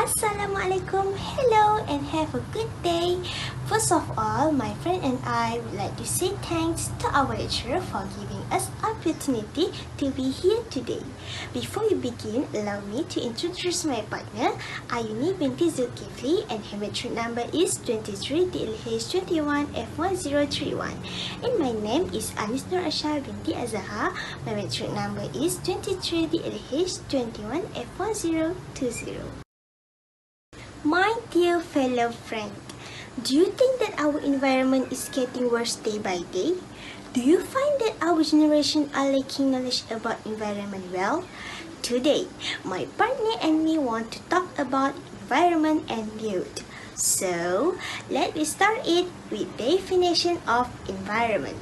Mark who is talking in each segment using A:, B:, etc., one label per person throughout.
A: Assalamualaikum, hello and have a good day. First of all, my friend and I would like to say thanks to our lecturer for giving us opportunity to be here today. Before we begin, allow me to introduce my partner, Ayuni binti Zulkifli, and her metric number is 23DLH21F1031. And my name is Anis Nur Asha binti Azahar. My metric number is 23DLH21F1020. My dear fellow friend, do you think that our environment is getting worse day by day? Do you find that our generation are lacking knowledge about environment well? Today, my partner and me want to talk about environment and youth. So, let me start it with definition of environment.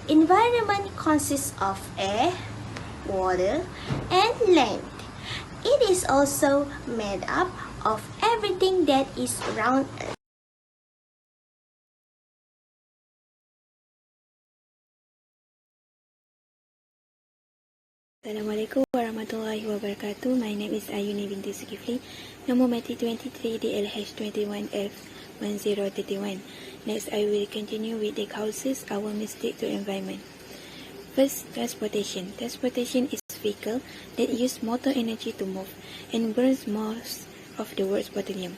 A: Environment consists of air, water, and land. It is also made up of everything that is around us.
B: Assalamualaikum warahmatullahi wabarakatuh. My name is Ayuni binti Zulkifli. Nombor mati 23DLH21F1031. Next, I will continue with the causes our mistake to environment. First, transportation. Transportation is vehicle that use motor energy to move and burns most of the world's petroleum.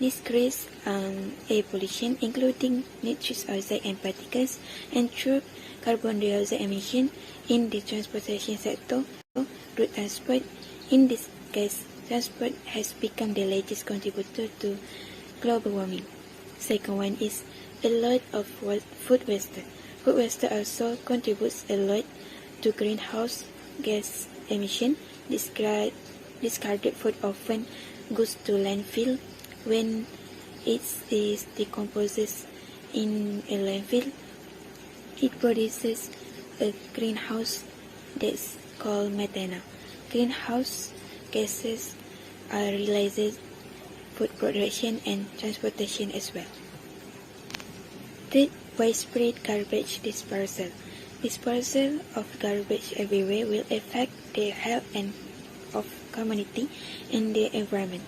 B: This creates air pollution, including nitrous oxide and particles, and through carbon dioxide emission in the transportation sector. Road transport, in this case, transport has become the largest contributor to global warming. Second one is a lot of food waste. Food waste also contributes a lot to greenhouse gas emission. Discarded food often goes to landfill. When it is decomposed in a landfill, it produces a greenhouse that's called methane. Greenhouse gases are released food production and transportation as well. Third, widespread garbage dispersal. Dispersal of garbage everywhere will affect the health and of community and the environment.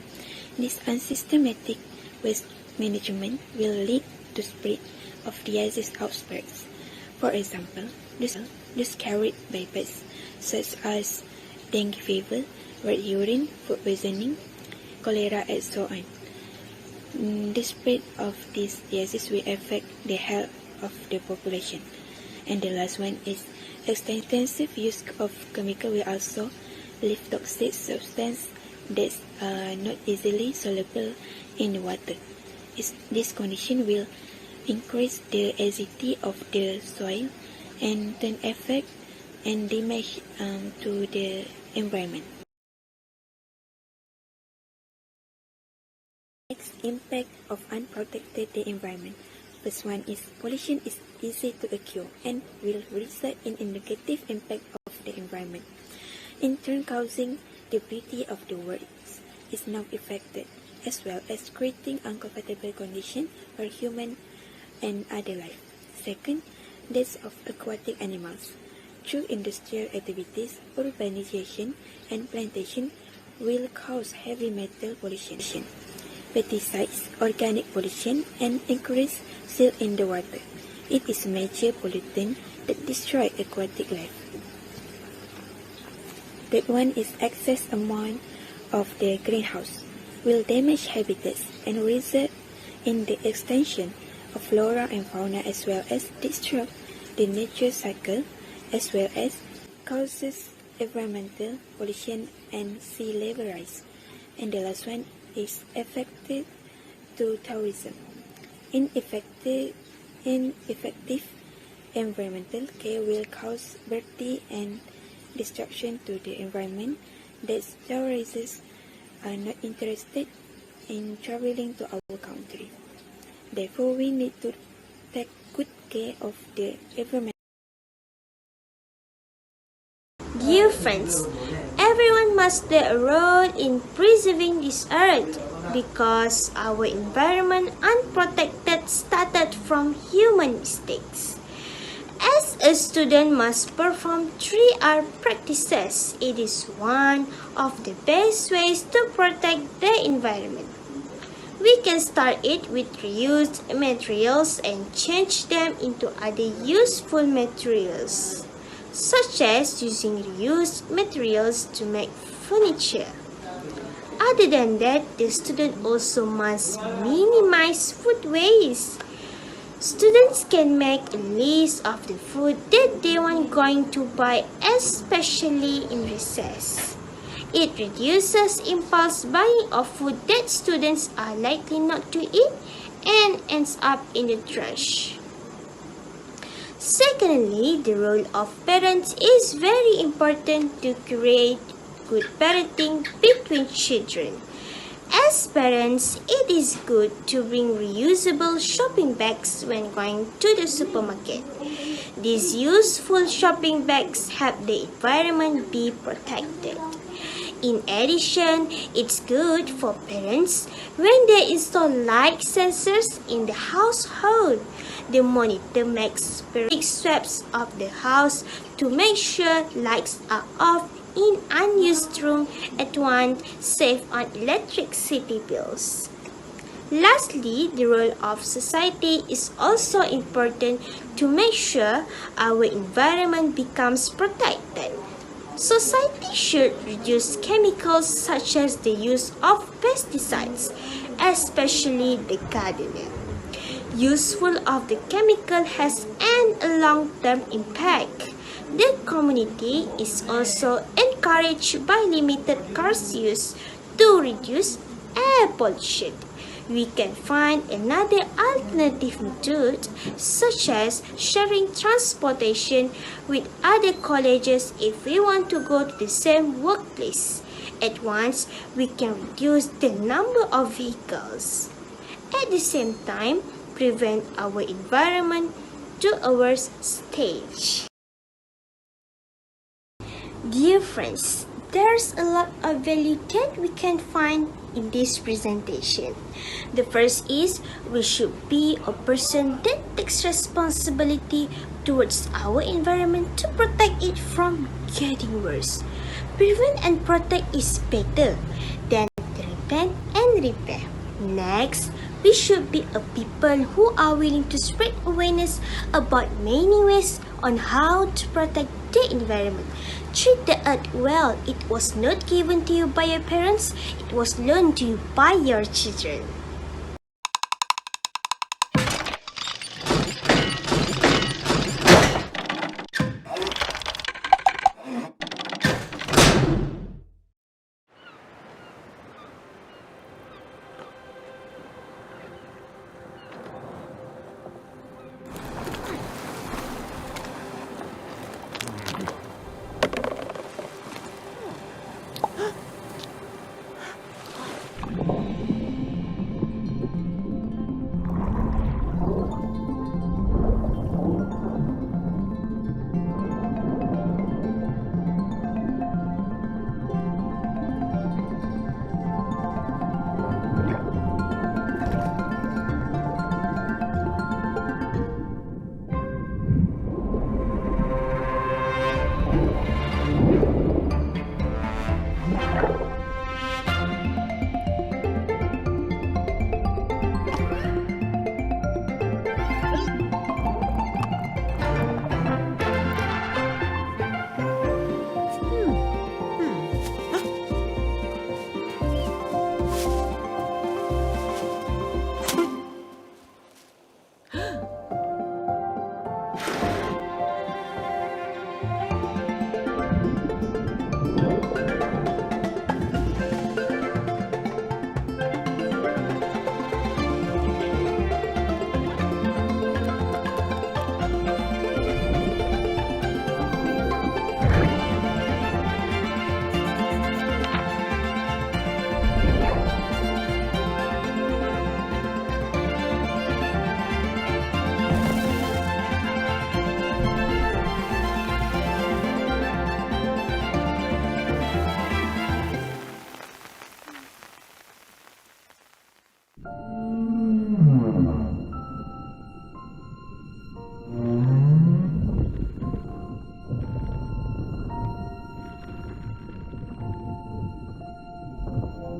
B: This unsystematic waste management will lead to spread of disease outbreaks. For example, those carried by pests, such as dengue fever, red urine, food poisoning, cholera, and so on. The spread of these diseases will affect the health of the population. And the last one is extensive use of chemical will also leave toxic substances that are not easily soluble in the water. This condition will increase the acidity of the soil and then affect and damage to the environment. Next, impact of unprotected the environment. First one is pollution is easy to occur and will result in a negative impact of the environment, in turn causing the beauty of the world is now affected, as well as creating uncomfortable conditions for human and other life. Second, deaths of aquatic animals. Through industrial activities, urbanization and plantation will cause heavy metal pollution, pesticides, organic pollution, and increase silt in the water. It is a major pollutant that destroys aquatic life. Third one is excess amount of the greenhouse will damage habitats and result in the extinction of flora and fauna, as well as disrupt the nature cycle, as well as causes environmental pollution and sea level rise. And the last one is effective to tourism. Ineffective environmental care will cause dirty and destruction to the environment that tourists are not interested in traveling to our country. Therefore, we need to take good care of the environment.
A: Dear friends, everyone must play a role in preserving this earth because our environment unprotected started from human mistakes. As a student must perform 3 hour practices. It is one of the best ways to protect the environment. We can start it with reused materials and change them into other useful materials, such as using reused materials to make furniture. Other than that, the student also must minimize food waste. Students can make a list of the food that they want going to buy, especially in recess. It reduces impulse buying of food that students are likely not to eat and ends up in the trash. Secondly, the role of parents is very important to create good parenting between children. As parents, it is good to bring reusable shopping bags when going to the supermarket. These useful shopping bags help the environment be protected. In addition, it's good for parents when they install light sensors in the household. The monitor makes periodic sweeps of the house to make sure lights are off in unused room at once, save on electricity bills. Lastly, the role of society is also important to make sure our environment becomes protected. Society should reduce chemicals such as the use of pesticides, especially the gardener. Useful of the chemical has a long-term impact. The community is also encouraged by limited cars use to reduce air pollution. We can find another alternative method, such as sharing transportation with other colleges if we want to go to the same workplace. At once, we can reduce the number of vehicles. At the same time, prevent our environment to a worse stage. Dear friends, there's a lot of value that we can find in this presentation. The first is we should be a person that takes responsibility towards our environment to protect it from getting worse. Prevent and protect is better than repent and repair. Next, we should be a people who are willing to spread awareness about many ways on how to protect the environment. Treat the earth well. It was not given to you by your parents, it was learned to you by your children.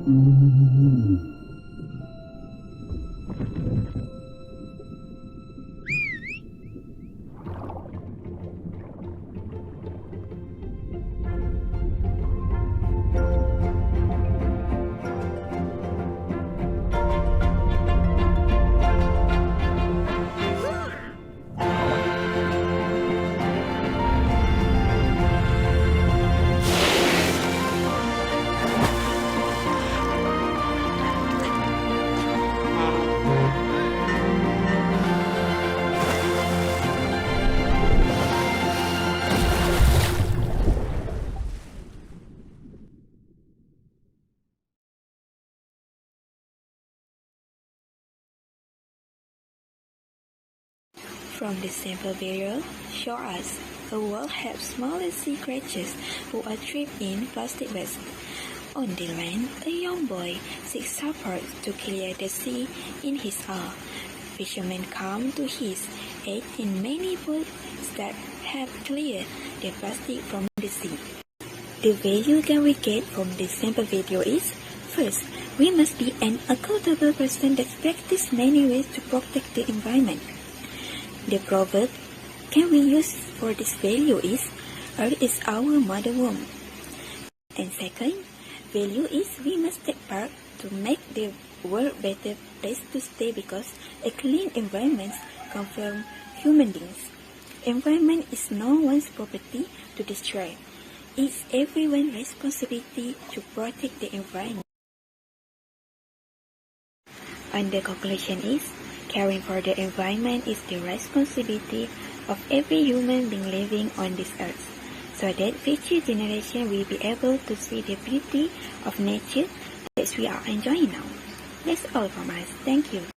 B: From this sample video, show us a world has smaller sea creatures who are trapped in plastic bags. On the land, a young boy seeks support to clear the sea in his oar. Fishermen come to his aid in many boats that have cleared the plastic from the sea. The value that we get from this sample video is, first, we must be an accountable person that practices many ways to protect the environment. The proverb can we use for this value is, Earth is our mother womb. And second, value is we must take part to make the world better place to stay because a clean environment comes from human beings. Environment is no one's property to destroy. It's everyone's responsibility to protect the environment. And the conclusion is, caring for the environment is the responsibility of every human being living on this earth, so that future generations will be able to see the beauty of nature that we are enjoying now. That's all from us. Thank you.